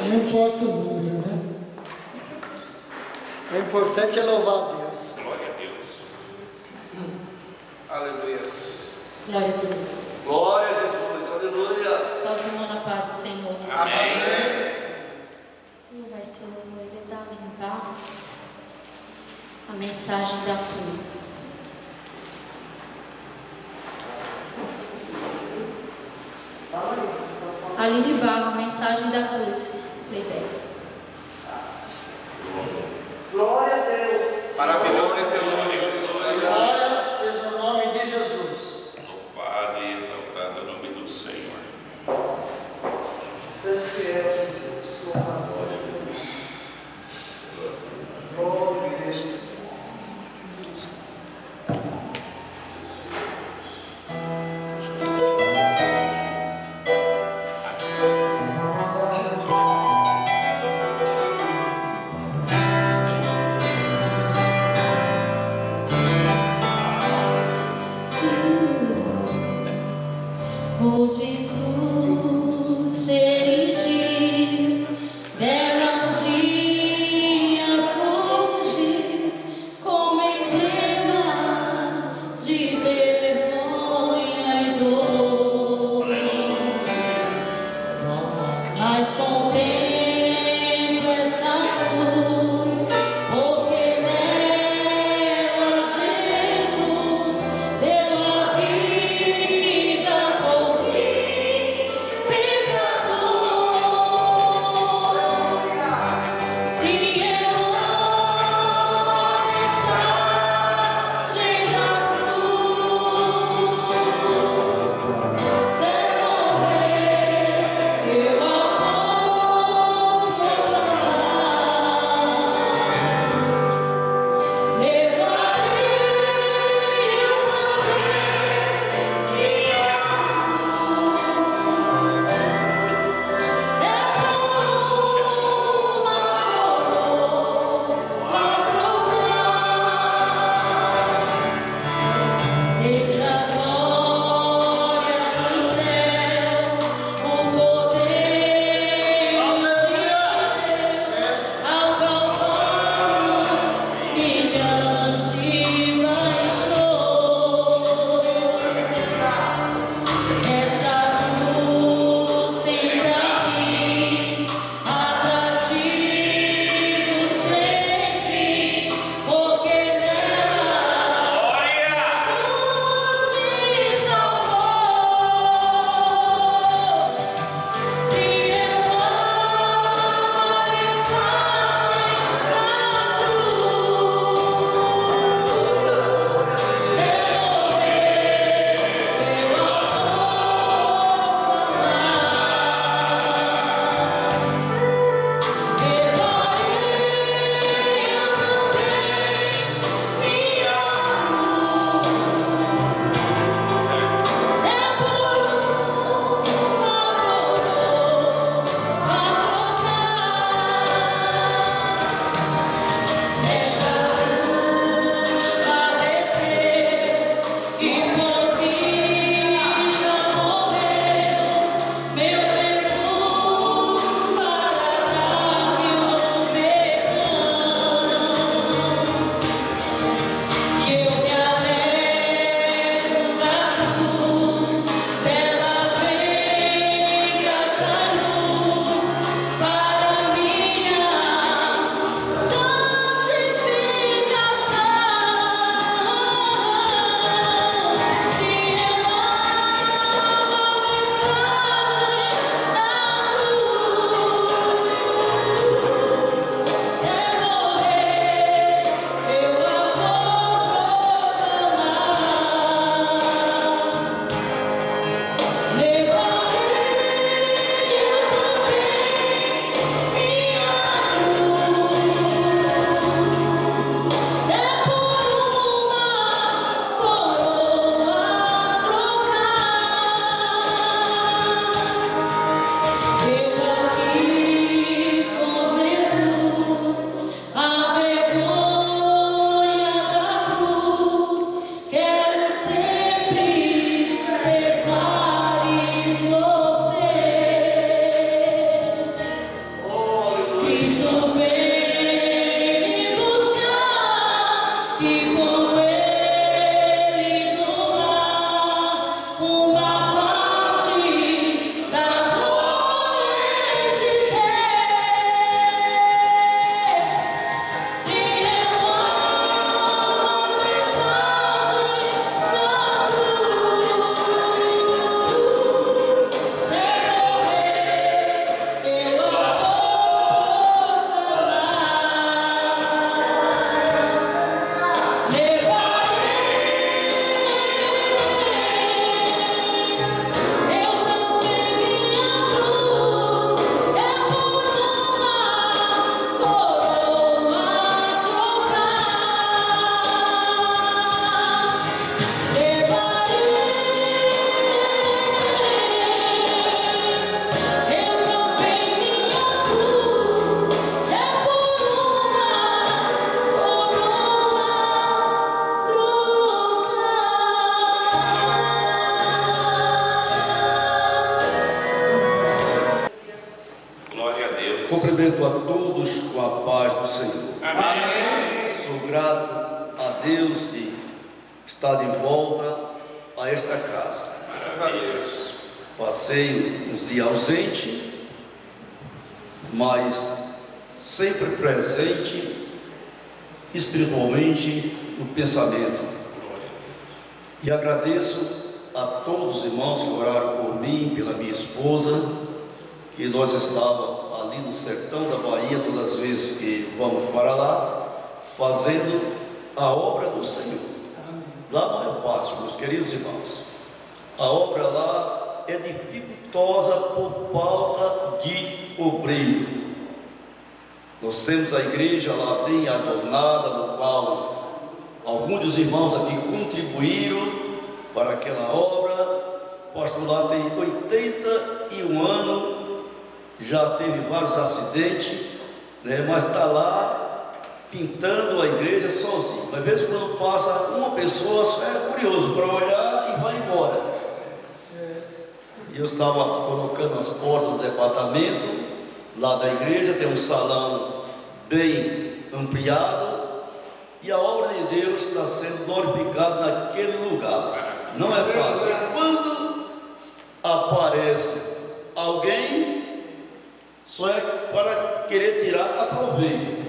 Não importa o número, né? O importante é louvar a Deus. Glória a Deus. Aleluia. Glória a Deus. Glória a Jesus, aleluia. Salve o irmão na paz do Senhor. Amém. Vai ser o ele está em Barros. A mensagem da cruz. Aline Barro, mensagem da cruz. Bebeto. Glória a Deus. Maravilhoso é teu nome, Jesus. Aleluia. Glória seja o nome de Jesus. Louvado e exaltado o nome do Senhor. Deus fiel, Jesus. Louvado. Glória a Deus. O de cruz ser Cumprimento a todos com a paz do Senhor. Amém. Sou grato a Deus de estar de volta a esta casa. Graças a Deus. Passei uns dias ausente, mas sempre presente espiritualmente no pensamento. E agradeço a todos os irmãos que oraram por mim, pela minha esposa, que nós estávamos ali no sertão da Bahia, todas as vezes que vamos para lá, fazendo a obra do Senhor. Lá não é fácil, meus queridos irmãos. A obra lá é dificultosa por falta de obreiro. Nós temos a igreja lá bem adornada, no qual alguns dos irmãos aqui contribuíram para aquela obra. O pastor lá tem 81 anos, já teve vários acidentes, né? Mas está lá pintando a igreja sozinho. Às vezes quando passa uma pessoa, só é curioso para olhar e vai embora. E eu estava colocando as portas do departamento lá da igreja, tem um salão bem ampliado, e a obra de Deus está sendo glorificada naquele lugar. Não é fácil. Quando aparece alguém, só é para querer tirar proveito.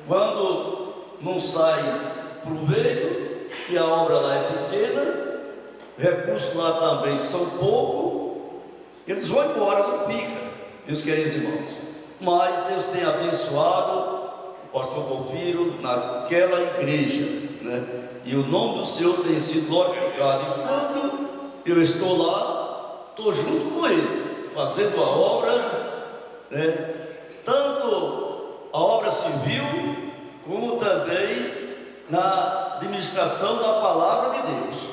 Quando não sai proveito, que a obra lá é pequena, recursos lá também são poucos, eles vão embora, não fica, meus queridos irmãos. Mas Deus tem abençoado o pastor Porfírio naquela igreja, né? E o nome do Senhor tem sido glorificado. E quando eu estou lá, estou junto com ele, fazendo a obra, né? Tanto a obra civil, como também na administração da palavra de Deus.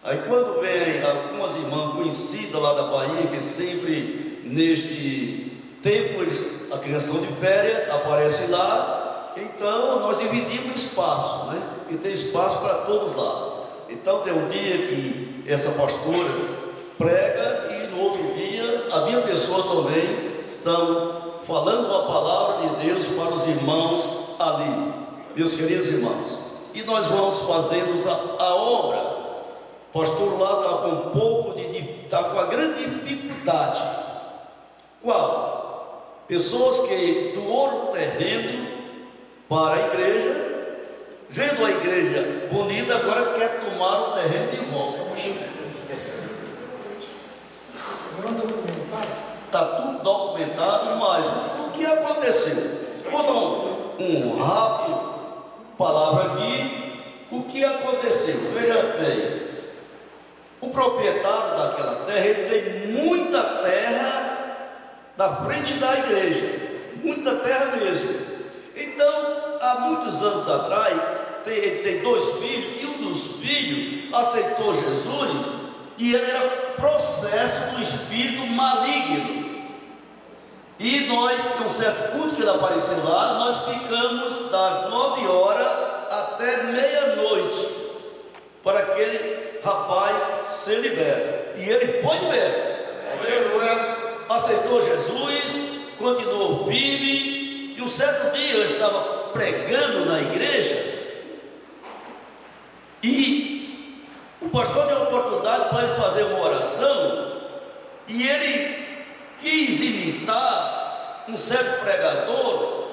Aí quando vem algumas irmãs conhecidas lá da Bahia, que sempre neste tempo a criança estão de férias, aparece lá, então nós dividimos espaço, né? E tem espaço para todos lá. Então tem um dia que essa pastora prega e no outro dia a minha pessoa também estão falando a palavra de Deus para os irmãos ali, meus queridos irmãos. E nós vamos fazendo a obra. O pastor lá está com um pouco está com a grande dificuldade. Qual? Pessoas que doaram o terreno para a igreja, vendo a igreja bonita, agora quer tomar o terreno de volta. Está tudo documentado, mas o que aconteceu? Eu vou dar um rápido palavra aqui. O que aconteceu? Veja bem. O proprietário daquela terra, ele tem muita terra na frente da igreja, muita terra mesmo. Então, há muitos anos atrás, ele tem 2 filhos, e um dos filhos aceitou Jesus, e ele era processo do espírito maligno. E nós, com um certo culto que ele apareceu lá, nós ficamos das 9 horas até meia-noite, para aquele rapaz ser liberto. E ele foi liberto. Aceitou Jesus, continuou firme. E um certo dia eu estava pregando na igreja, e o pastor deu oportunidade para ele fazer uma oração, e ele quis imitar um certo pregador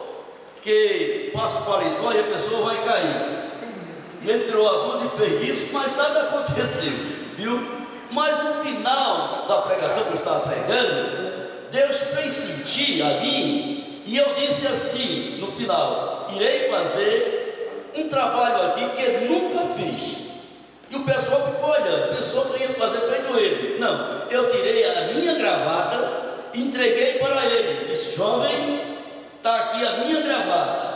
que passa o paletó e a pessoa vai cair. E ele tirou a luz e fez isso, mas nada aconteceu, viu? Mas no final da pregação que eu estava pregando, Deus fez sentir a mim, e eu disse assim no final: irei fazer um trabalho aqui que eu nunca fiz. E o pessoal ficou olhando, pensou que eu ia fazer feito ele. Não, eu tirei a minha gravata e entreguei para ele. Disse: jovem, está aqui a minha gravata.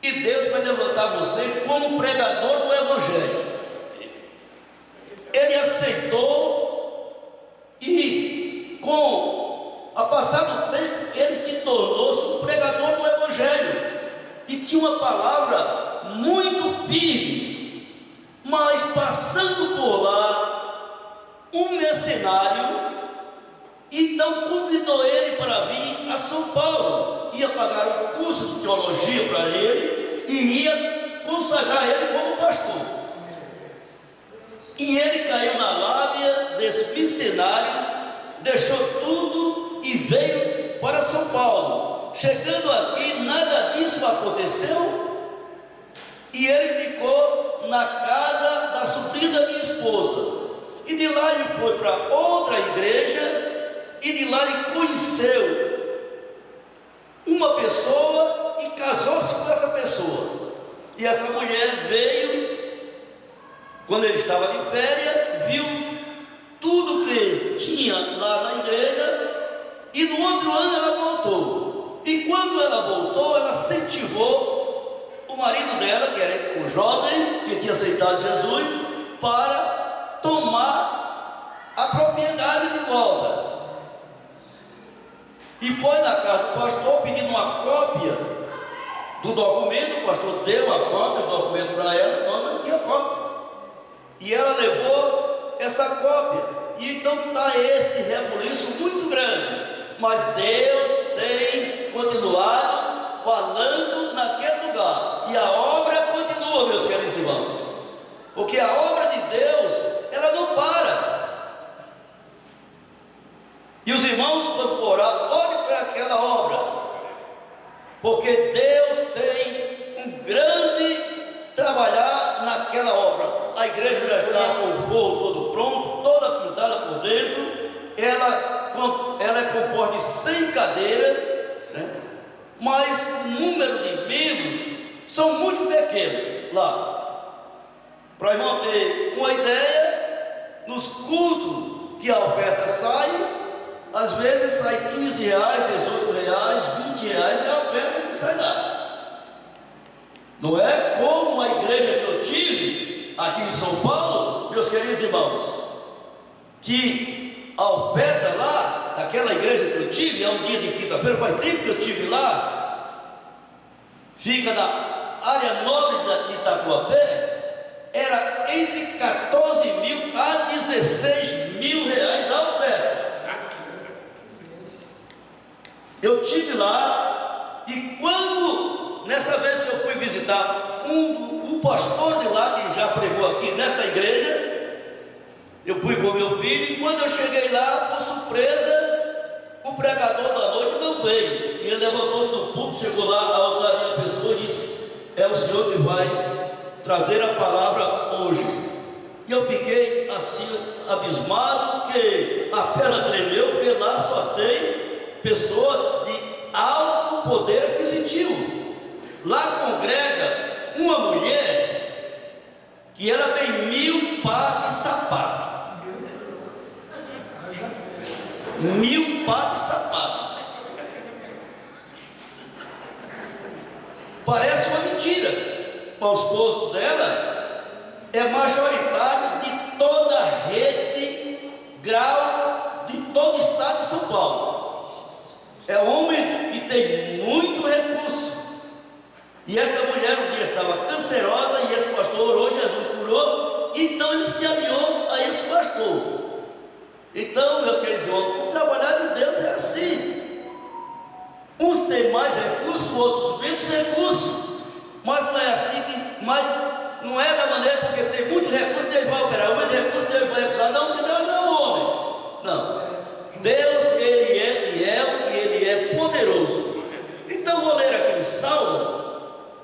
E Deus vai levantar você como pregador do Evangelho. Ele aceitou, e com a passar do tempo, ele se tornou-se um pregador do Evangelho. E tinha uma palavra muito firme. Mas passando por lá, um mercenário Então convidou ele para vir a São Paulo, ia pagar um curso de teologia para ele e ia consagrar ele como pastor. E ele caiu na lábia desse missionário, deixou tudo e veio para São Paulo. Chegando aqui, nada disso aconteceu, e ele ficou na casa da sobrinha da minha esposa. E de lá ele foi para outra igreja, e de lá ele conheceu uma pessoa e casou-se com essa pessoa. E essa mulher veio, quando ele estava de férias, viu tudo que tinha lá na igreja, e no outro ano ela voltou. E quando ela voltou, ela incentivou o marido dela, que era um jovem que tinha aceitado Jesus, para tomar a propriedade de volta. E foi na casa do pastor pedindo uma cópia do documento. O pastor deu a cópia do documento para ela, toma aqui a cópia. E ela levou essa cópia. E então está esse rebuliço muito grande. Mas Deus tem continuado falando naquele lugar. E a obra continua, meus queridos irmãos. Porque a obra de Deus, ela não para. E os irmãos, quando orar, olhem para aquela obra, porque Deus tem um grande trabalhar naquela obra. A igreja já está com o forro todo pronto, toda pintada por dentro. Ela é composta de 100 cadeiras, né? Mas o número de membros são muito pequenos lá. Para o irmão ter uma ideia, nos cultos que a oferta sai, às vezes sai R$15, R$18, R$20 e a oferta não sai nada. Não é como a igreja que eu tive aqui em São Paulo, meus queridos irmãos, que a oferta lá, daquela igreja que eu tive, é um dia de quinta-feira, faz tempo que eu tive lá, fica na área nobre de Itacoapé, era entre 14 mil a 16 mil reais a oferta. Eu tive lá, e quando, nessa vez que eu fui visitar um pastor de lá, que já pregou aqui nesta igreja, eu fui com meu filho, e quando eu cheguei lá, por surpresa, o pregador da noite não veio. E ele levantou-se no púlpito, chegou lá, a outra pessoa e disse: é o senhor que vai trazer a palavra hoje. E eu fiquei assim, abismado, que a perna tremeu, porque lá só tem pessoa de alto poder aquisitivo. Lá congrega uma mulher que ela tem 1000 pares de sapato. 1000 pares de sapatos. Parece uma mentira. O esposo dela é majoritário de toda a rede grau de todo o estado de São Paulo. É um homem que tem muito recurso. E esta mulher um dia estava cancerosa, e esse pastor orou, Jesus curou. Então ele se aliou a esse pastor. Então, meus queridos irmãos, o trabalhar de Deus é assim. Uns têm mais recursos, outros menos recursos. Mas não é assim que. Mas não é da maneira porque tem muito recurso, Deus vai operar. Muito recurso, Deus vai operar. Não, Deus não é homem. Não. Deus, Ele é fiel e Ele é poderoso. Então vou ler aqui um salmo,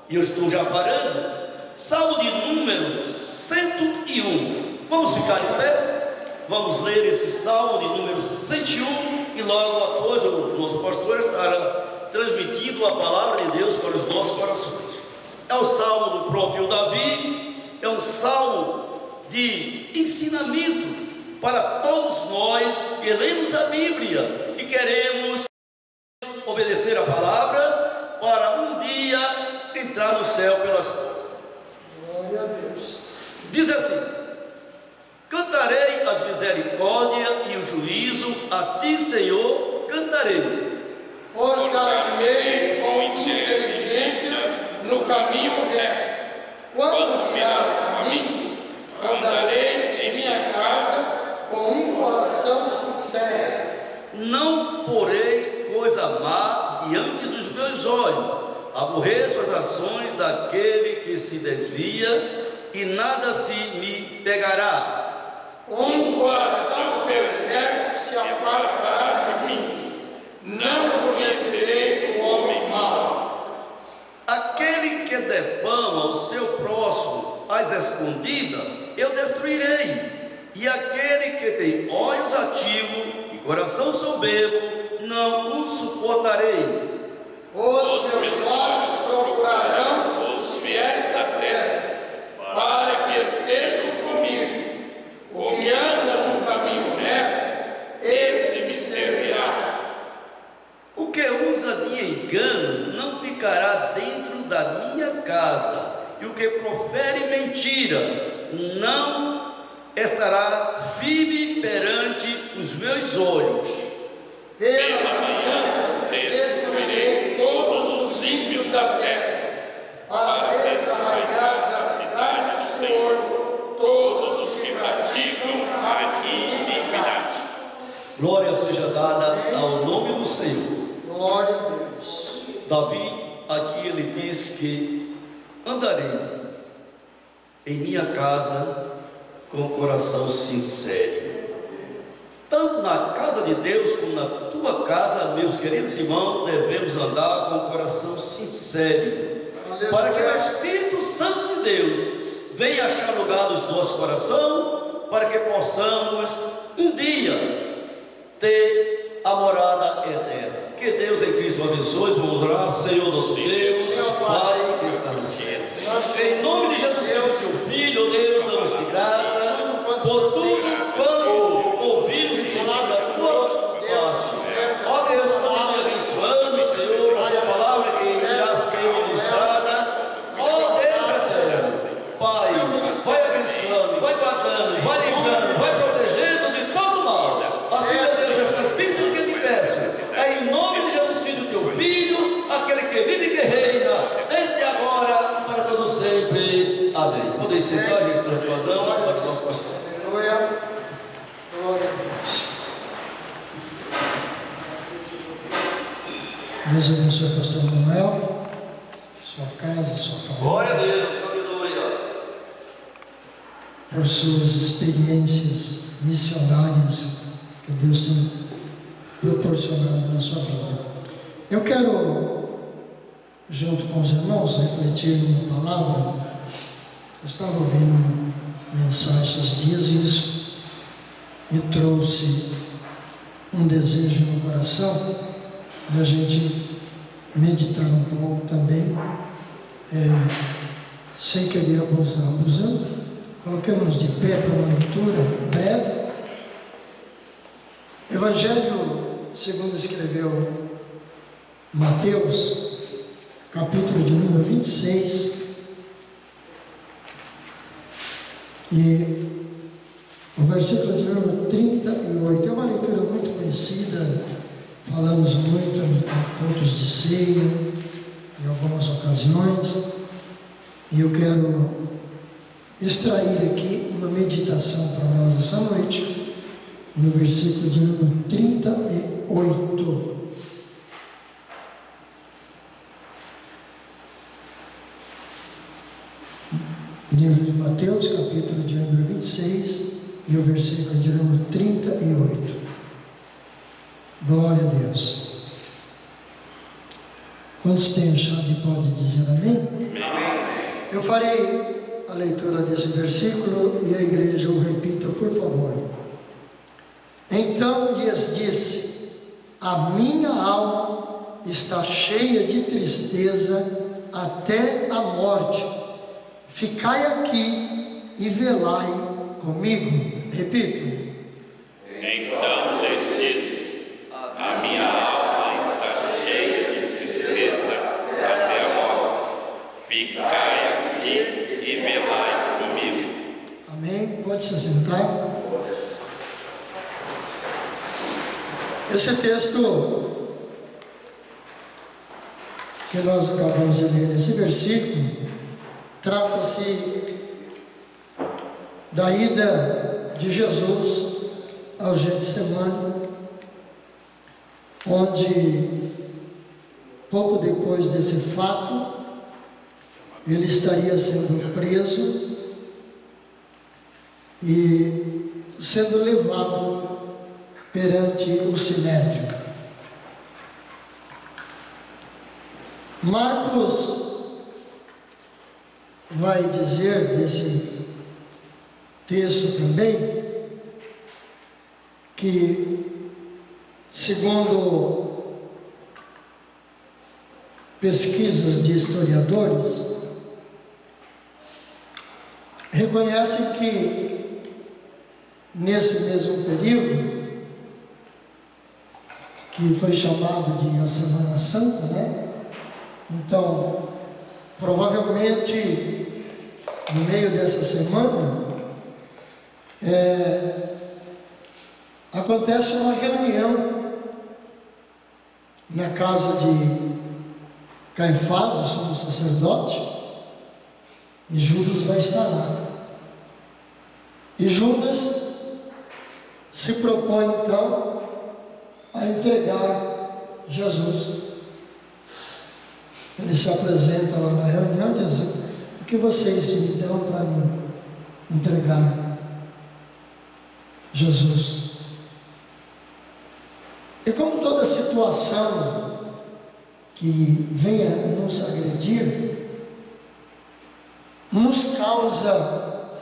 e eu estou já parando. Salmo de número 101. Vamos ficar de pé? Vamos ler esse salmo de número 101 e logo após o nosso pastor estará transmitindo a palavra de Deus para os nossos corações. É o salmo do próprio Davi, é um salmo de ensinamento para todos nós que lemos a Bíblia e queremos obedecer a palavra para um dia entrar no céu pelas portas. Glória a Deus. Diz assim: cantarei as misericórdias e o juízo, a ti, Senhor, cantarei. Portarei com inteligência no caminho reto. Quando virás a mim, andarei em minha casa com um coração sincero. não porei coisa má diante dos meus olhos. Aborreço as ações daquele que se desvia, e nada se me pegará. Coração perverso se apartará de mim. Não conhecerei o homem mau. Aquele que defama o seu próximo às escondidas, eu destruirei. E aquele que tem olhos ativos e coração soberbo, não o suportarei. Os meus olhos procurarão os fiéis da terra, para que estejam comigo. O que anda num caminho reto, esse me servirá. O que usa de engano não ficará dentro da minha casa, e o que profere mentira não estará firme perante os meus olhos. Pela manhã destruirei todos os ímpios da terra, para desarraigar da cidade do Senhor todos os que praticam a iniquidade. Glória seja dada ao nome do Senhor. Glória a Deus. Davi, aqui ele diz que andarei em minha casa com o coração sincero. Tanto na casa de Deus como na tua casa, meus queridos irmãos, devemos andar com o coração sincero, para que o Espírito Santo de Deus venha achar lugar nos nossos corações, para que possamos um dia ter a morada eterna. Que Deus em Cristo abençoe. Vamos orar. Senhor nosso Deus, Pai que está no céu, em nome de Jesus Cristo, teu Filho, oh Deus, damos-te graça por tudo quanto ouvimos e sentimos da tua parte. Ó Deus, continue abençoando, Senhor, a tua palavra que já sendo ministrada. Ó Deus eterno, Pai, vai abençoando, vai guardando, vai livrando, vai protegendo de todo mal. Assim, ó Deus, estas bênçãos que te peço, é em nome de Jesus Cristo, teu Filho, aquele que vive e que reina, desde agora e para todo sempre. Amém. Podem sentar, gente, para recordão, para o nosso pastor. Aleluia. Glória a Deus. Deus abençoe o pastor Manuel, sua casa, sua família. Glória a Deus, aleluia. Por suas experiências missionárias que Deus tem proporcionado na sua vida. Eu quero, junto com os irmãos, refletir uma palavra. Eu estava ouvindo uma mensagem esses dias e isso me trouxe um desejo no coração de a gente meditar um pouco também, sem querer abusando. Coloquemos de pé para uma leitura breve. Evangelho segundo escreveu Mateus, capítulo de número 26. E o versículo de número 38 é uma leitura muito conhecida, falamos muito em cultos de ceia, em algumas ocasiões, e eu quero extrair aqui uma meditação para nós essa noite, no versículo de número 38. Livro de Mateus, capítulo de número 26, e o versículo de número 38. Glória a Deus. Quantos têm chave pode dizer amém? Amém. Eu farei a leitura desse versículo e a igreja o repita, por favor. Então lhes disse: a minha alma está cheia de tristeza até a morte. Ficai aqui e velai comigo. Repito. Então lhes disse: a minha alma está cheia de tristeza até a morte. Ficai aqui e velai comigo. Amém? Pode se sentar. Esse texto que nós acabamos de ler, esse versículo, trata-se da ida de Jesus ao Getsemane, onde, pouco depois desse fato, ele estaria sendo preso e sendo levado perante o Sinédrio. Marcos vai dizer desse texto também que, segundo pesquisas de historiadores, reconhecem que nesse mesmo período, que foi chamado de a Semana Santa, né? Então, provavelmente, no meio dessa semana, acontece uma reunião na casa de Caifás, o sumo sacerdote, e Judas vai estar lá. E Judas se propõe então a entregar Jesus. Ele se apresenta lá na reunião e diz: o que vocês me dão para mim entregar Jesus? E como toda situação que venha nos agredir nos causa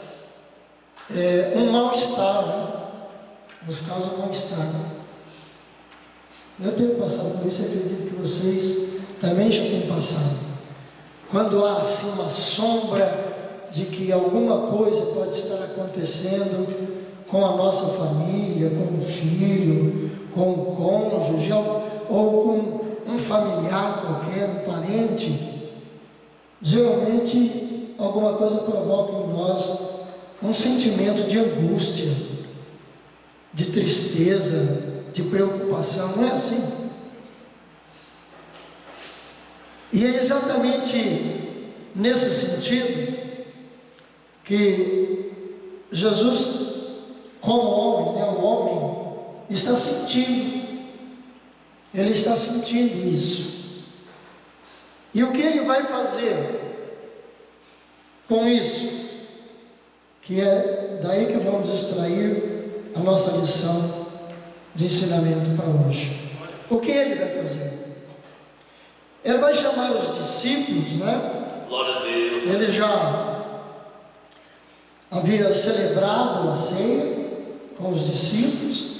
um mal-estar, né? Nos causa um mal-estar. Eu tenho passado por isso e acredito que vocês também já têm passado. Quando há assim uma sombra de que alguma coisa pode estar acontecendo com a nossa família, com o filho, com o cônjuge, ou com um familiar qualquer, um parente, geralmente alguma coisa provoca em nós um sentimento de angústia, de tristeza, de preocupação. Não é assim? E é exatamente nesse sentido que Jesus, como homem, né, o homem está sentindo, ele está sentindo isso. E o que ele vai fazer com isso? Que é daí que vamos extrair a nossa lição de ensinamento para hoje. O que ele vai fazer? Ele vai chamar os discípulos, né? Glória a Deus. Ele já havia celebrado a ceia com os discípulos,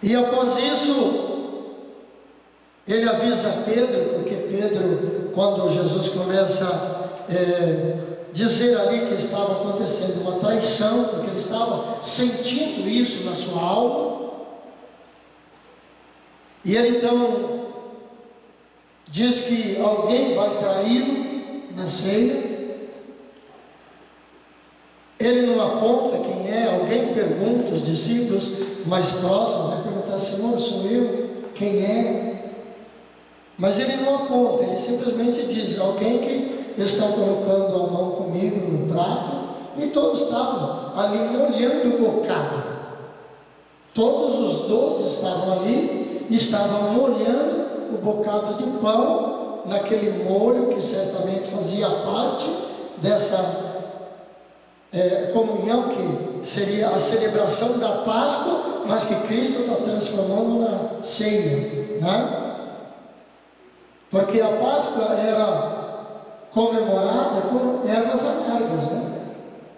e após isso ele avisa Pedro, porque Pedro, quando Jesus começa a dizer ali que estava acontecendo uma traição, porque ele estava sentindo isso na sua alma, e ele então diz que alguém vai traí-lo na ceia. Ele não aponta quem é, alguém pergunta, os discípulos mais próximos, vai perguntar: Senhor, sou eu? Quem é? Mas ele não aponta, ele simplesmente diz: alguém que está colocando a mão comigo no prato. E todos estavam ali molhando o bocado. Todos os 12 estavam ali, estavam molhando o bocado de pão naquele molho que certamente fazia parte dessa comunhão, que seria a celebração da Páscoa, mas que Cristo está transformando na ceia, né? Porque a Páscoa era comemorada com ervas amargas, né?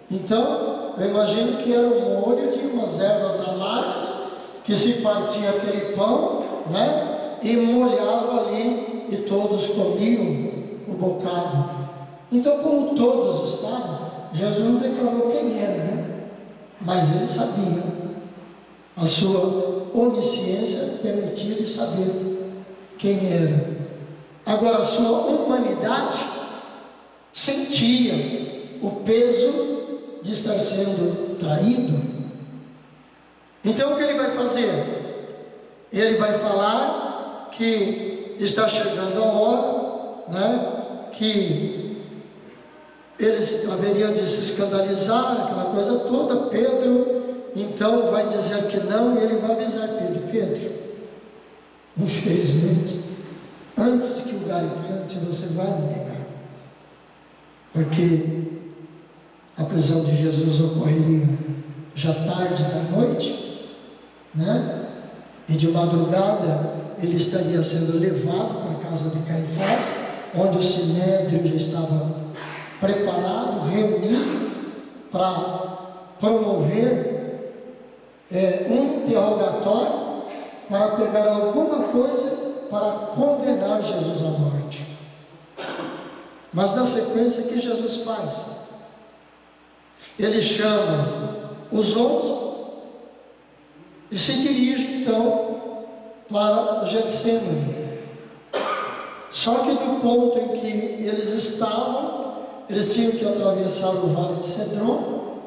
Então, eu imagino que era um molho de umas ervas amargas, que se partia aquele pão, né? E molhava ali, e todos comiam o bocado. Então, como todos estavam, Jesus não declarou quem era, né? Mas ele sabia. A sua onisciência permitia-lhe saber quem era. Agora, a sua humanidade sentia o peso de estar sendo traído. Então, o que ele vai fazer? Ele vai falar que está chegando a hora, né? Que eles haveriam de se escandalizar, aquela coisa toda. Pedro então vai dizer que não, e ele vai avisar Pedro: Pedro, infelizmente, antes de que o galho cante, você vai me negar. Porque a prisão de Jesus ocorreria já tarde da noite, né? E de madrugada ele estaria sendo levado para a casa de Caifás, onde o sinédrio já estava preparado, reunido para promover um interrogatório para pegar alguma coisa para condenar Jesus à morte. Mas na sequência, o que Jesus faz? Ele chama os 11 e se dirige então para o Getsemane. Só que do ponto em que eles estavam, eles tinham que atravessar o vale de Cedron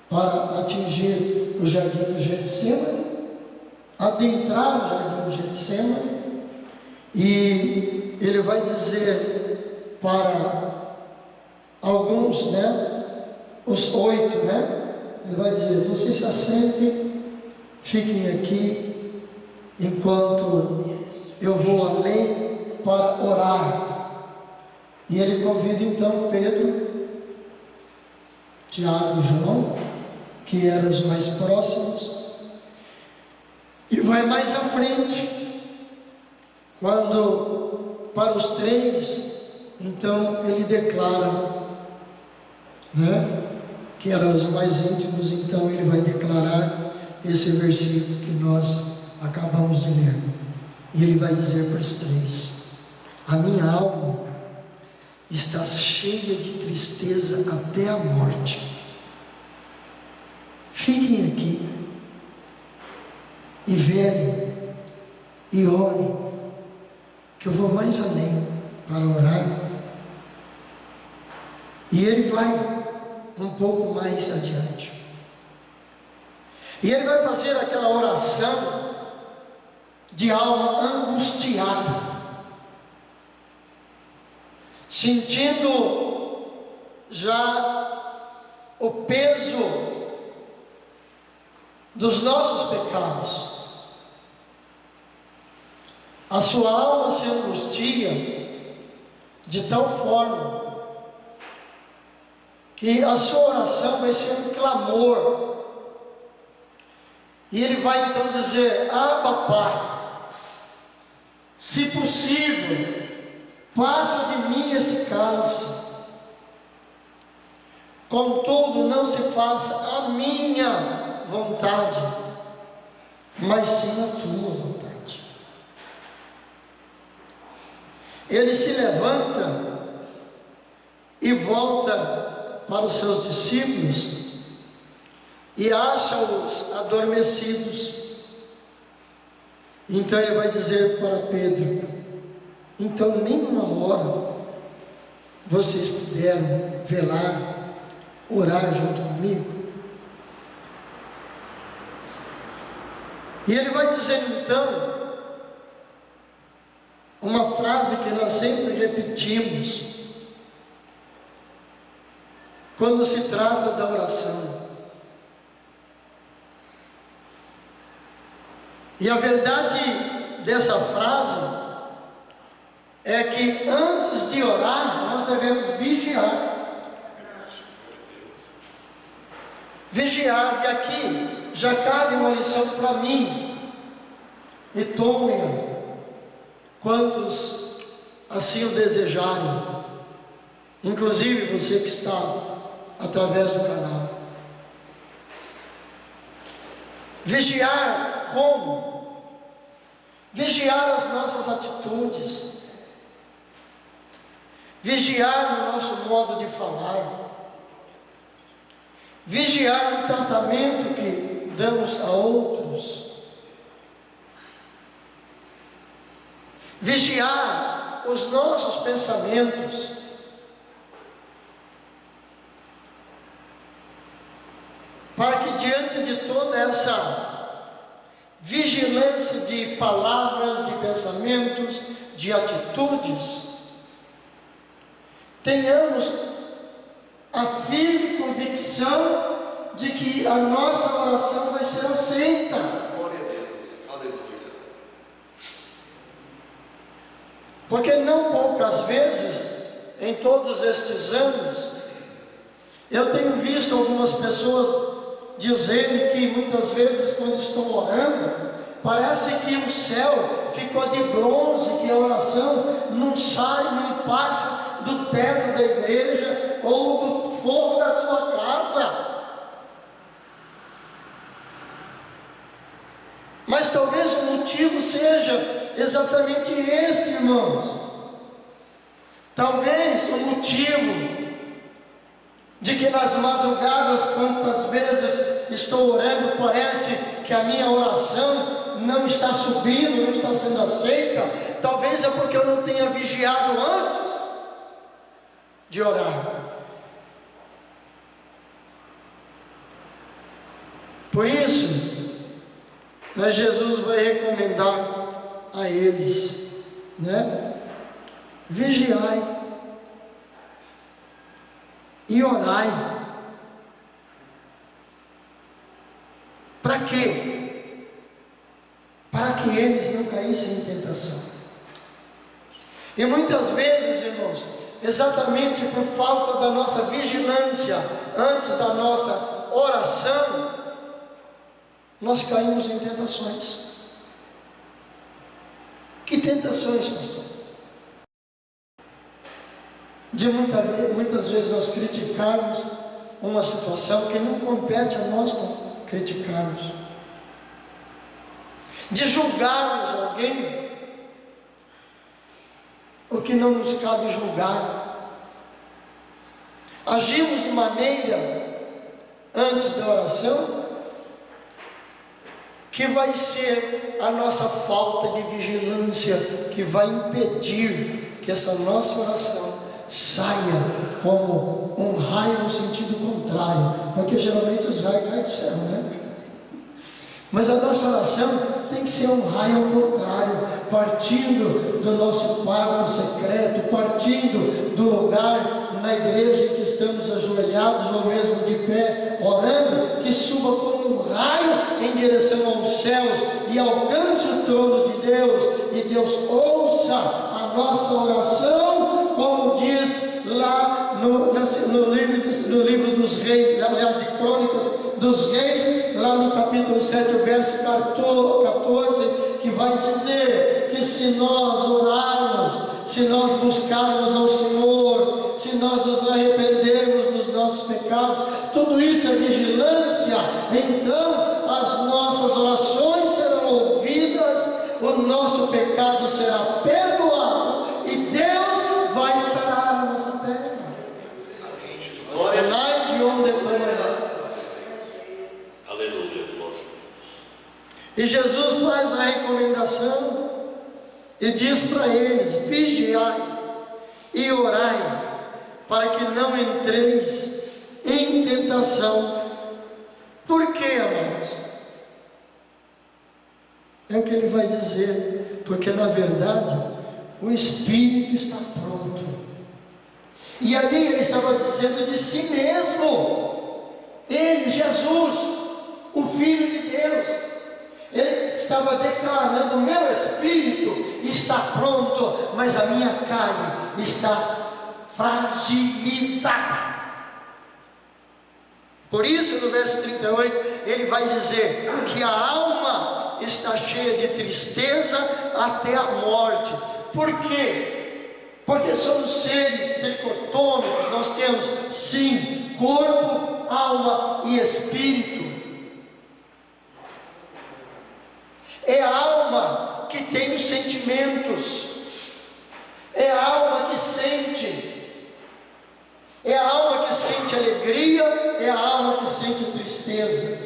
para atingir o jardim do Getsemane, adentrar o jardim do Getsemane, e ele vai dizer para alguns, os 8, ele vai dizer: vocês se assentem, fiquem aqui, enquanto eu vou além para orar. E ele convida então Pedro, Tiago e João, que eram os mais próximos, e vai mais à frente, quando para os 3, então ele declara, que eram os mais íntimos. Então ele vai declarar esse versículo que nós acabamos de ler, e ele vai dizer para os 3: a minha alma está cheia de tristeza até a morte. Fiquem aqui e velem e orem, que eu vou mais além para orar. E ele vai um pouco mais adiante, e ele vai fazer aquela oração de alma angustiada, sentindo já o peso dos nossos pecados. A sua alma se angustia de tal forma que a sua oração vai ser um clamor, e ele vai então dizer: Abba, Pai, se possível, passa de mim esse cálice, contudo não se faça a minha vontade, mas sim a tua vontade. Ele se levanta e volta para os seus discípulos e acha-os adormecidos. Então ele vai dizer para Pedro: então nem uma hora vocês puderam velar, orar junto comigo? E ele vai dizer então uma frase que nós sempre repetimos quando se trata da oração. E a verdade dessa frase é que antes de orar, nós devemos vigiar. Vigiar, e aqui já cabe uma lição para mim, e tomem-a quantos assim o desejarem, inclusive você que está através do canal. Vigiar como? Vigiar as nossas atitudes, vigiar no nosso modo de falar, vigiar no tratamento que damos a outros, vigiar os nossos pensamentos, para que diante de toda essa vigilância de palavras, de pensamentos, de atitudes, tenhamos a firme convicção de que a nossa oração vai ser aceita. Glória a Deus, aleluia. Porque não poucas vezes, em todos estes anos, eu tenho visto algumas pessoas dizendo que muitas vezes quando estão orando, parece que o céu ficou de bronze, que a oração não sai, não passa do teto da igreja ou do forro da sua casa. Mas talvez o motivo seja exatamente este, irmãos. Talvez o motivo de que nas madrugadas, quantas vezes estou orando, parece que a minha oração não está subindo, não está sendo aceita, talvez é porque eu não tenha vigiado antes de orar. Por isso, Jesus vai recomendar a eles, vigiai e orai. Para quê? Para que eles não caíssem em tentação. E muitas vezes, irmãos, exatamente por falta da nossa vigilância antes da nossa oração, nós caímos em tentações. Que tentações, pastor? De muitas vezes nós criticarmos uma situação que não compete a nós criticarmos. De julgarmos alguém o que não nos cabe julgar. Agimos de maneira, antes da oração, que vai ser a nossa falta de vigilância que vai impedir que essa nossa oração saia como um raio no sentido contrário, porque geralmente os raios caem do céu, Mas a nossa oração tem que ser um raio ao contrário, partindo do nosso quarto secreto, partindo do lugar na igreja em que estamos ajoelhados ou mesmo de pé, orando, que suba como um raio em direção aos céus e alcance o trono de Deus, e Deus ouça a nossa oração, como diz lá no livro dos reis, aliás, de Crônicas dos Reis, lá no capítulo 7, verso 14, que vai dizer que se nós orarmos, se nós buscarmos ao Senhor, se nós nos arrependermos dos nossos pecados, tudo isso é vigilância, então as nossas orações serão ouvidas, o nosso pecado será perdoado e Deus vai sarar a nossa terra. Orai de onde Aleluia. E Jesus faz a recomendação e diz para eles: vigiai e orai, para que não entreis em tentação. Por quê, amados? É o que ele vai dizer, porque na verdade o Espírito está pronto. E ali ele estava dizendo de si mesmo. Ele, Jesus, o Filho de Deus, ele estava declarando: o meu espírito está pronto, mas a minha carne está fragilizada. Por isso, no verso 38, ele vai dizer que a alma está cheia de tristeza até a morte. Por quê? Porque somos seres tricotômicos, nós temos sim corpo, alma e espírito. É a alma que tem os sentimentos, é a alma que sente, é a alma que sente alegria, é a alma que sente tristeza,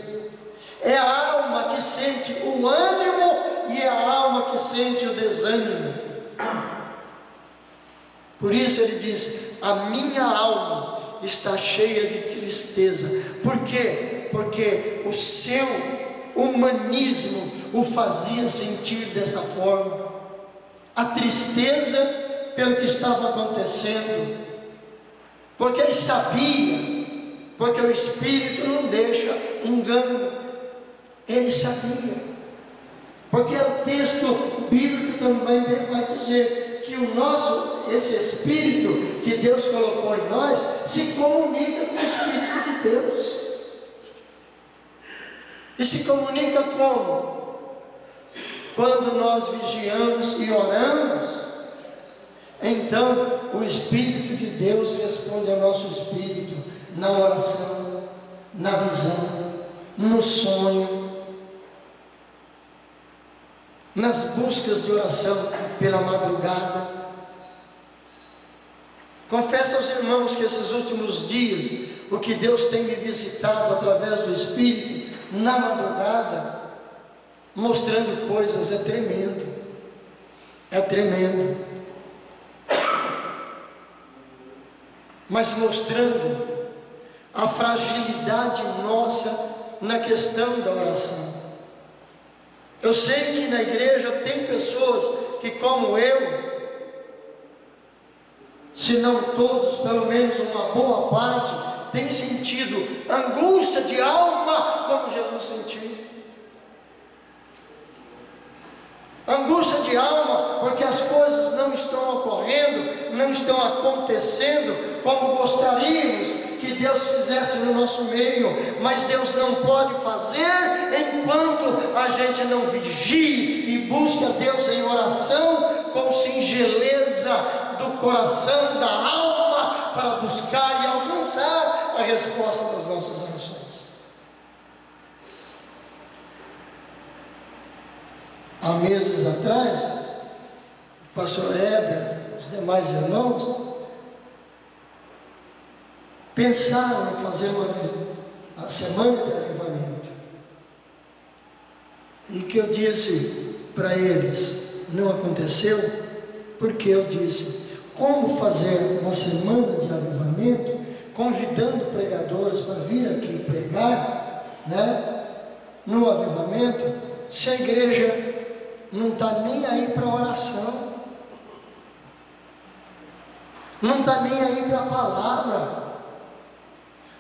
é a alma que sente o ânimo e é a alma que sente o desânimo. Por isso ele diz: a minha alma está cheia de tristeza. Por quê? Porque o seu humanismo o fazia sentir dessa forma, a tristeza pelo que estava acontecendo, porque ele sabia, porque o Espírito não deixa engano, ele sabia, porque o texto bíblico também vai dizer que esse Espírito que Deus colocou em nós se comunica com o Espírito de Deus. E se comunica como? Quando nós vigiamos e oramos, então o Espírito de Deus responde ao nosso espírito na oração, na visão, no sonho, nas buscas de oração pela madrugada. Confesso aos irmãos que esses últimos dias, o que Deus tem me visitado através do Espírito, na madrugada, mostrando coisas, é tremendo. É tremendo. Mas mostrando a fragilidade nossa na questão da oração. Eu sei que na igreja tem pessoas que, como eu, se não todos, pelo menos uma boa parte, tem sentido angústia de alma, como Jesus sentiu. Angústia de alma, porque as coisas não estão ocorrendo, não estão acontecendo como gostaríamos que Deus fizesse no nosso meio, mas Deus não pode fazer enquanto a gente não vigie e busca Deus em oração com singeleza do coração, da alma, para buscar e alcançar a resposta das nossas orações. Há meses atrás, o pastor Heber, os demais irmãos, pensaram em fazer a semana de avivamento. E que eu disse para eles, não aconteceu, porque eu disse, como fazer uma semana de avivamento, convidando pregadores para vir aqui pregar, né, no avivamento, se a igreja não está nem aí para a oração, não está nem aí para a palavra.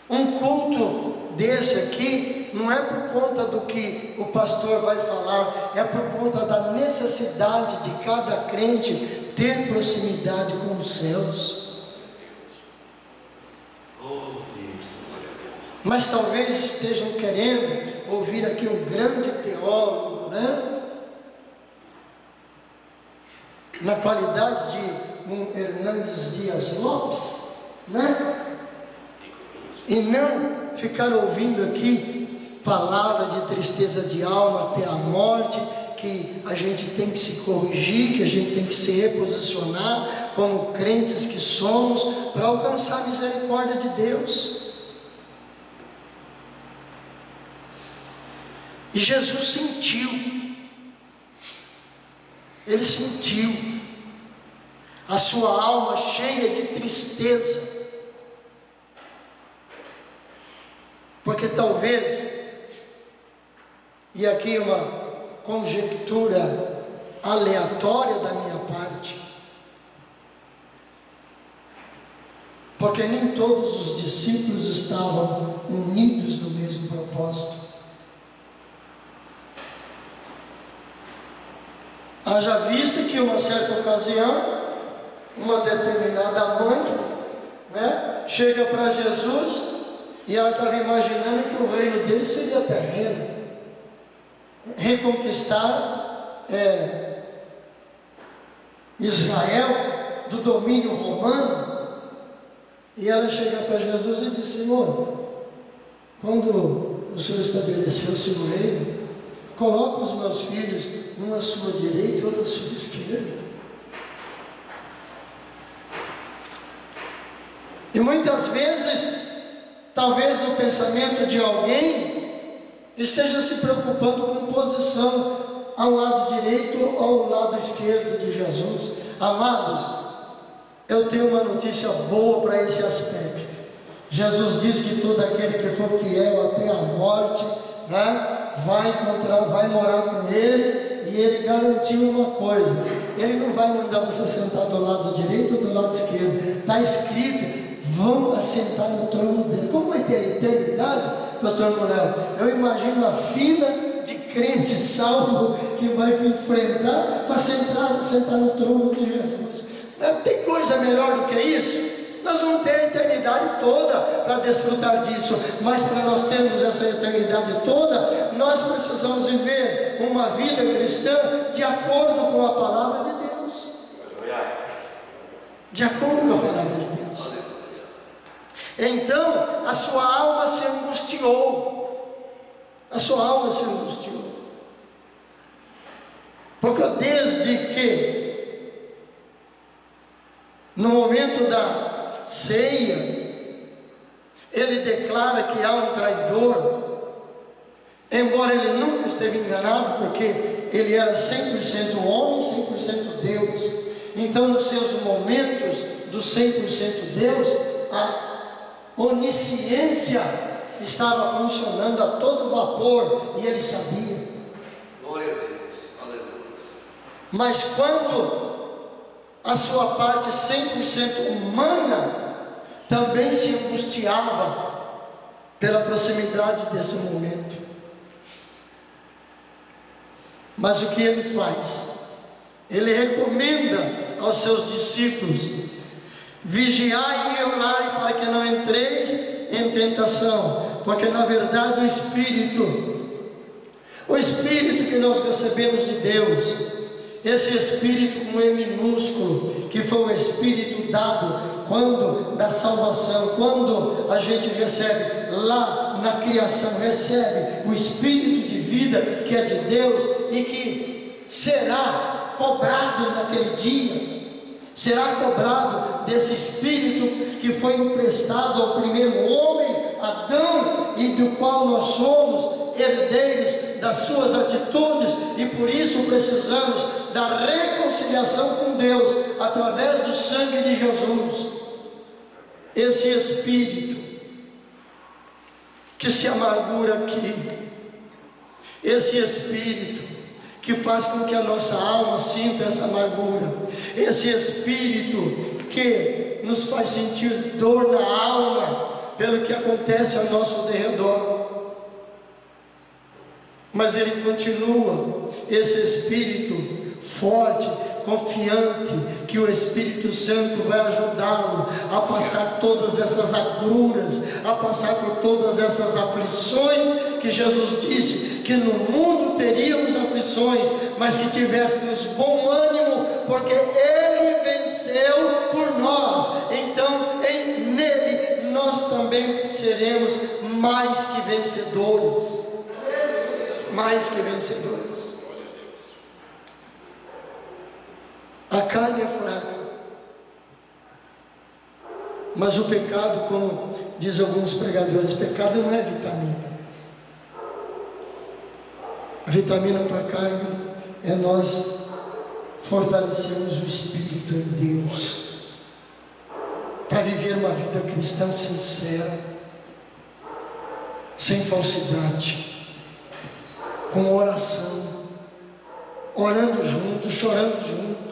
Um culto desse aqui não é por conta do que o pastor vai falar, é por conta da necessidade de cada crente ter proximidade com os céus. Mas talvez estejam querendo ouvir aqui um grande teólogo, né? Na qualidade de um Hernandes Dias Lopes, né? E não ficar ouvindo aqui palavra de tristeza de alma até a morte, que a gente tem que se corrigir, que a gente tem que se reposicionar como crentes que somos, para alcançar a misericórdia de Deus. E Jesus sentiu, ele sentiu a sua alma cheia de tristeza, porque talvez, e aqui uma conjectura aleatória da minha parte, porque nem todos os discípulos estavam unidos no mesmo propósito. Haja vista que uma certa ocasião, uma determinada mãe, né, chega para Jesus e ela estava imaginando que o reino dele seria terreno, reconquistar Israel do domínio romano. E ela chega para Jesus e diz: Senhor, quando o Senhor estabeleceu o seu reino, coloca os meus filhos, um à sua direita e outro à sua esquerda. E muitas vezes, talvez no pensamento de alguém, esteja se preocupando com posição ao lado direito ou ao lado esquerdo de Jesus. Amados, eu tenho uma notícia boa para esse aspecto. Jesus diz que todo aquele que for fiel até a morte, né, vai morar com ele. E ele garantiu uma coisa: ele não vai mandar você sentar do lado direito ou do lado esquerdo. Está escrito: vão assentar no trono dele. Como vai ter a eternidade, pastor Morel? Eu imagino a fila de crente salvo que vai enfrentar para sentar no trono de Jesus. Não tem coisa melhor do que isso? Nós vamos ter a eternidade toda para desfrutar disso, mas para nós termos essa eternidade toda, nós precisamos viver uma vida cristã de acordo com a palavra de Deus. De acordo com a palavra de Deus. Então, a sua alma se angustiou. A sua alma se angustiou. Porque desde que, no momento da ceia, ele declara que há um traidor, embora ele nunca esteve enganado, porque ele era 100% homem, 100% Deus. Então, nos seus momentos do 100% Deus, a onisciência estava funcionando a todo vapor, e ele sabia. Glória a Deus, aleluia. Mas quando a sua parte 100% humana também se angustiava pela proximidade desse momento. Mas o que ele faz? Ele recomenda aos seus discípulos: vigiai e orai para que não entreis em tentação, porque na verdade o Espírito que nós recebemos de Deus, esse Espírito com E minúsculo, que foi o Espírito dado quando da salvação, quando a gente recebe lá na criação, recebe o Espírito de vida que é de Deus e que será cobrado naquele dia, será cobrado desse Espírito que foi emprestado ao primeiro homem, Adão, e do qual nós somos herdeiros das suas atitudes, e por isso precisamos da reconciliação com Deus através do sangue de Jesus. Esse Espírito que se amargura aqui, esse Espírito que faz com que a nossa alma sinta essa amargura, esse Espírito que nos faz sentir dor na alma pelo que acontece ao nosso derredor. Mas ele continua, esse Espírito forte, confiante, que o Espírito Santo vai ajudá-lo a passar todas essas agruras, a passar por todas essas aflições, que Jesus disse que no mundo teríamos aflições, mas que tivéssemos bom ânimo, porque Ele venceu por nós. Então, nele nós também seremos mais que vencedores. Mais que vencedores. A carne é fraca, mas o pecado, como diz alguns pregadores, pecado não é vitamina. A vitamina para a carne é nós fortalecermos o Espírito em Deus, para viver uma vida cristã sincera, sem falsidade, com oração, orando junto, chorando junto,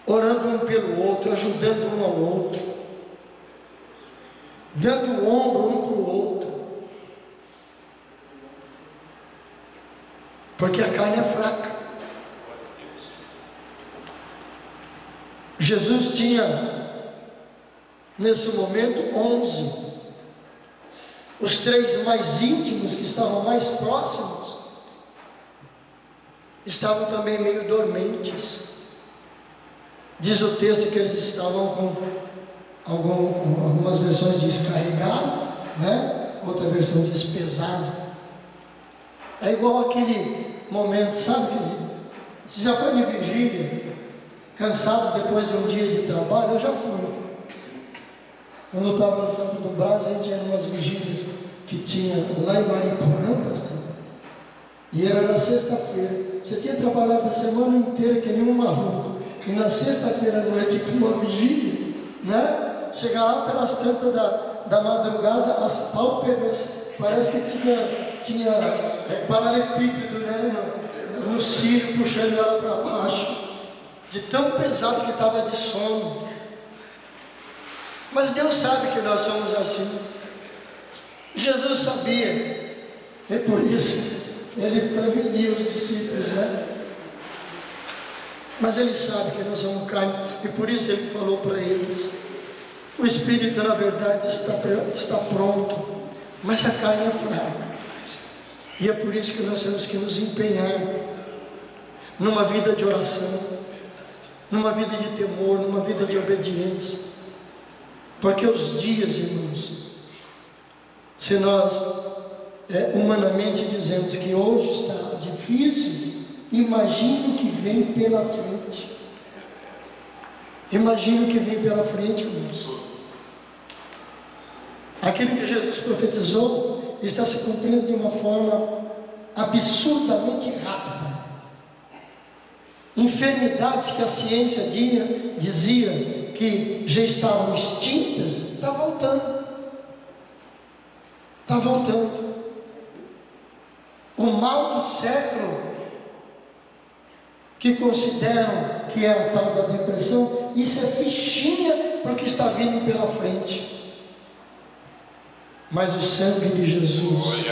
orando um pelo outro, ajudando um ao outro, dando o ombro um para o outro, porque a carne é fraca. Jesus tinha nesse momento 11, os 3 mais íntimos, que estavam mais próximos, estavam também meio dormentes. Diz o texto que eles estavam com algumas versões diz carregado, né? Outra versão diz pesado. É igual aquele momento, sabe? Você já foi de vigília, cansado depois de um dia de trabalho? Eu já fui. Quando eu estava no Campo do Brás, a gente ia em umas vigílias que tinha lá em Mariporã, pastor, e era na sexta-feira. Você tinha trabalhado a semana inteira que nem um maluco, e na sexta-feira à noite, com uma vigília, né? Chegar lá pelas tantas da madrugada, as pálpebras, parece que tinha paralelepípedo, né? No cílio, puxando ela para baixo, de tão pesado que estava de sono. Mas Deus sabe que nós somos assim. Jesus sabia E por isso ele preveniu os discípulos, né? Mas ele sabe que nós somos carne, e por isso ele falou para eles: o Espírito na verdade está pronto, mas a carne é fraca. E é por isso que nós temos que nos empenhar numa vida de oração, numa vida de temor, numa vida de obediência. Porque os dias, irmãos, se nós humanamente dizemos que hoje está difícil, imagine o que vem pela frente. Imagine o que vem pela frente, irmãos. Aquilo que Jesus profetizou está se cumprindo de uma forma absurdamente rápida. Enfermidades que a ciência dizia que já estavam extintas, está voltando. Está voltando. O mal do século, que consideram que é a tal da depressão, isso é fichinha para o que está vindo pela frente. Mas o sangue de Jesus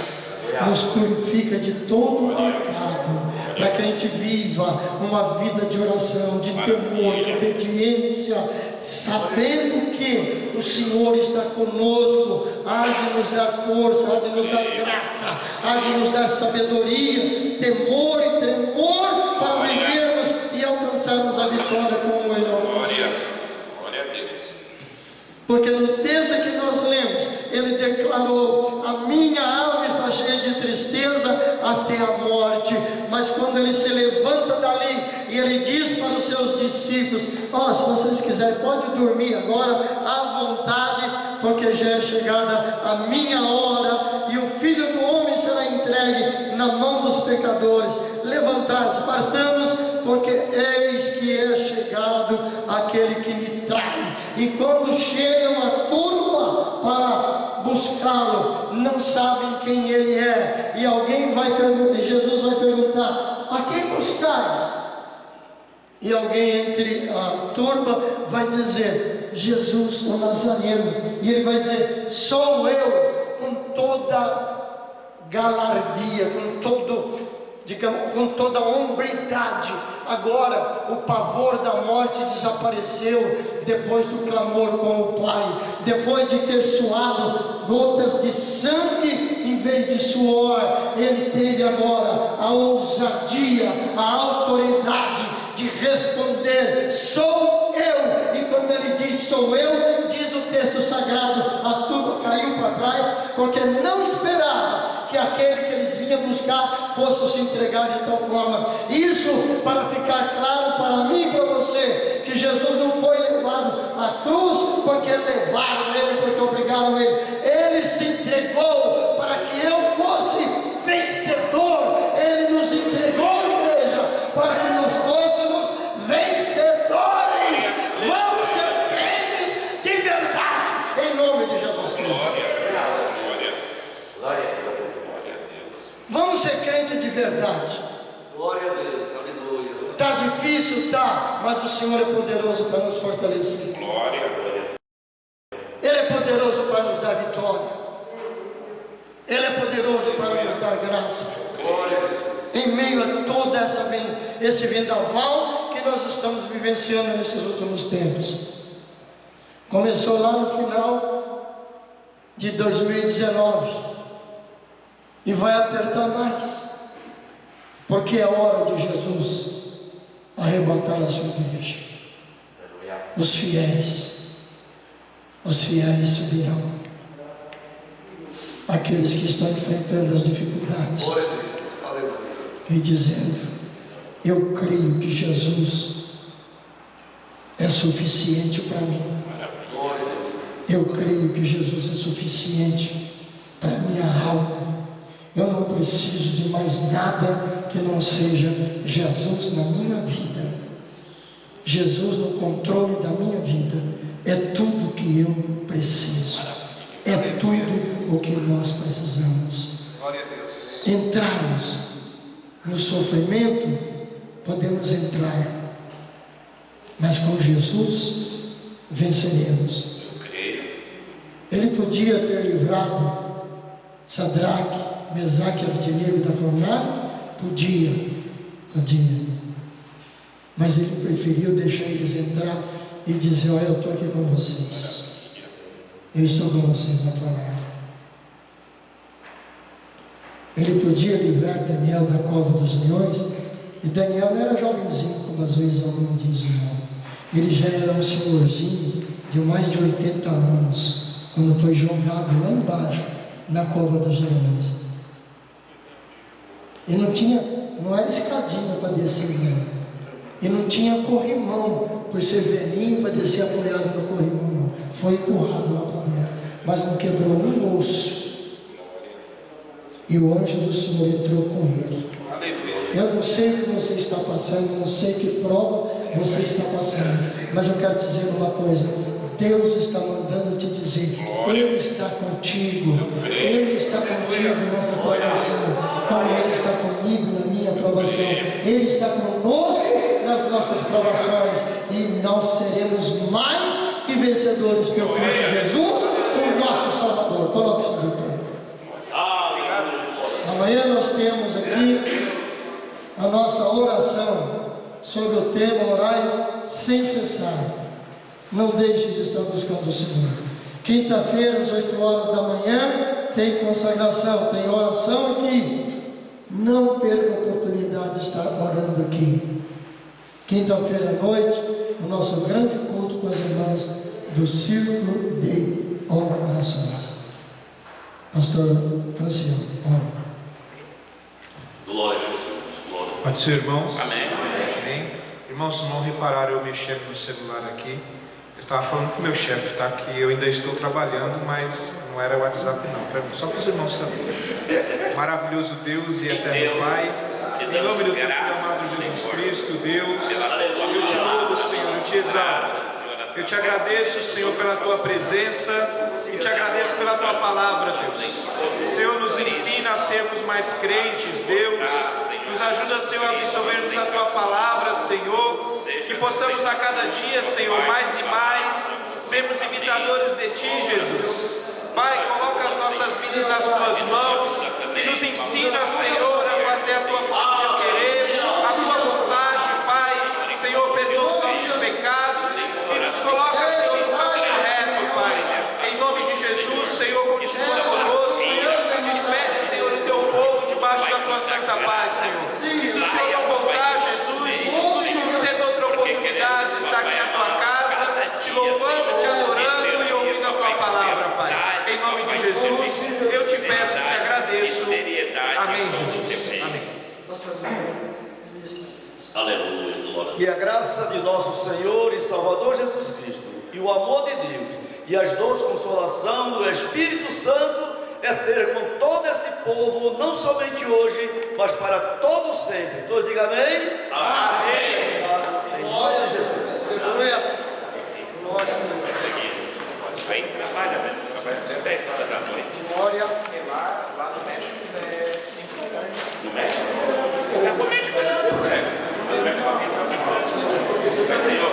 nos purifica de todo o pecado, para que a gente viva uma vida de oração, de temor, de obediência, sabendo que o Senhor está conosco, há de nos dar força, há de nos dar graça, há de nos dar sabedoria, temor e tremor para vivermos e alcançarmos a vitória como Ele alcançou. Glória a Deus. Porque no texto que nós lemos, ele declarou: a minha alma está cheia de tristeza até a morte. Mas quando ele se levanta dali e ele diz para os seus discípulos: se vocês quiserem, pode dormir agora à vontade, porque já é chegada a minha hora, e o Filho do Homem será entregue na mão dos pecadores. Levantai-vos, partamos, porque eis que é chegado aquele que me trai. E quando chega uma turma para buscá-lo, não sabem quem ele é. E alguém vai perguntar, Jesus vai perguntar: a quem buscais? E alguém entre a turma vai dizer: Jesus, o Nazareno. E ele vai dizer: sou eu, com toda galardia, com toda hombridade. Agora o pavor da morte desapareceu depois do clamor com o Pai, depois de ter suado gotas de sangue em vez de suor. Ele teve agora a ousadia, a autoridade de responder: sou eu. E quando ele diz sou eu, diz o texto sagrado, a turma caiu para trás, porque não esperava que aquele que eles vinham buscar fosse se entregar de tal forma. Isso para ficar claro para mim e para você, que Jesus não foi levado à cruz porque levaram ele, porque obrigaram ele. Ele se entregou para que eu fosse vencedor. Ele nos entregou, igreja, para que nós fôssemos vencedores. Vamos ser crentes de verdade, em nome de Jesus Cristo. Vamos ser crentes de verdade. Glória a Deus, aleluia. Está difícil? Tá, mas o Senhor é poderoso para nos fortalecer. Ele é poderoso para nos dar vitória. Ele é poderoso para nos dar graça. Glória a Deus. Em meio a todo esse vendaval que nós estamos vivenciando nesses últimos tempos. Começou lá no final de 2019 e vai apertar mais, porque é hora de Jesus arrebatar a sua igreja. Os fiéis subirão. Aqueles que estão enfrentando as dificuldades e dizendo: eu creio que Jesus é suficiente para mim. Eu creio que Jesus é suficiente para minha alma. Eu não preciso de mais nada que não seja Jesus na minha vida. Jesus no controle da minha vida é tudo que eu preciso. É tudo o que nós precisamos. Entrarmos no sofrimento, podemos entrar, mas com Jesus venceremos. Ele podia ter livrado Sadraque, Mesaque e Abednego da fornalha? Podia. Mas ele preferiu deixar eles entrar e dizer: olha, eu estou aqui com vocês. Eu estou com vocês na fornalha. Ele podia livrar Daniel da cova dos leões, e Daniel não era jovenzinho, como às vezes alguns dizem, não. Ele já era um senhorzinho de mais de 80 anos, quando foi jogado lá embaixo, na cova dos leões. E não era escadinha para descer, não. E não tinha corrimão, por ser velhinho, para descer apoiado no corrimão, não. Foi empurrado lá para dentro, mas não quebrou um osso. E o anjo do Senhor entrou com ele. Eu não sei o que você está passando, não sei que prova você está passando, mas eu quero dizer uma coisa: Deus está mandando te dizer, Ele está contigo, Ele está contigo nessa provação, como Ele está comigo na minha provação, Ele está conosco nas nossas provações, e nós seremos mais que vencedores pelo Cristo Jesus, o nosso Salvador. Coloque-se de pé. Amanhã nós temos aqui a nossa oração sobre o tema orai sem cessar. Não deixe de estar buscando o Senhor. Quinta-feira, às 8 horas da manhã, tem consagração, tem oração aqui. Não perca a oportunidade de estar orando aqui. Quinta-feira à noite, o nosso grande culto com as irmãs do Círculo de Orações. Pastor Franciano, ora. Glória a Jesus. Glória. Pode ser, irmãos? Amém. Amém. Irmãos, não repararam eu mexendo no celular aqui. Eu estava falando com o meu chefe, tá? Que eu ainda estou trabalhando, mas não era WhatsApp não, tá? Só para os irmãos saberem. Maravilhoso Deus e eterno Pai, em nome do teu filho amado Jesus Cristo, Deus, eu te louvo, Senhor, eu te exalto. Eu te agradeço, Senhor, pela tua presença e te agradeço pela tua palavra, Deus. Senhor, nos ensina a sermos mais crentes, Deus. Nos ajuda, Senhor, a absorvermos a tua palavra, Senhor. Que possamos a cada dia, Senhor, mais e mais sermos imitadores de ti, Jesus. Pai, coloca as nossas vidas nas tuas mãos e nos ensina, Senhor, a fazer a tua vontade, querer, a tua vontade, Pai. Senhor, perdoa os nossos pecados e nos coloca, Senhor, no caminho reto, Pai. Em nome de Jesus, Senhor, continua conosco. Despede, Senhor, o teu povo debaixo da tua santa paz, Senhor. E se o Senhor não voltar, Jesus, nos conceda outra oportunidade de estar aqui na tua casa, te louvando, te adorando e ouvindo a tua palavra, Pai. Em nome de Jesus, eu te peço e te agradeço. Amém, Jesus. Amém. Aleluia, glória. Que a graça de nosso Senhor e Salvador Jesus Cristo, e o amor de Deus, e as doces consolação do Espírito Santo esteja com todo este povo, não somente hoje, mas para todo sempre. Todos digam amém? Amém. Glória a Jesus. Aleluia. Glória a Deus. Aí trabalha, velho. Trabalha até 10 horas da noite. Glória. Lá no México é 5 da tarde. No México? É no México, né? Sério. Mas, Senhor,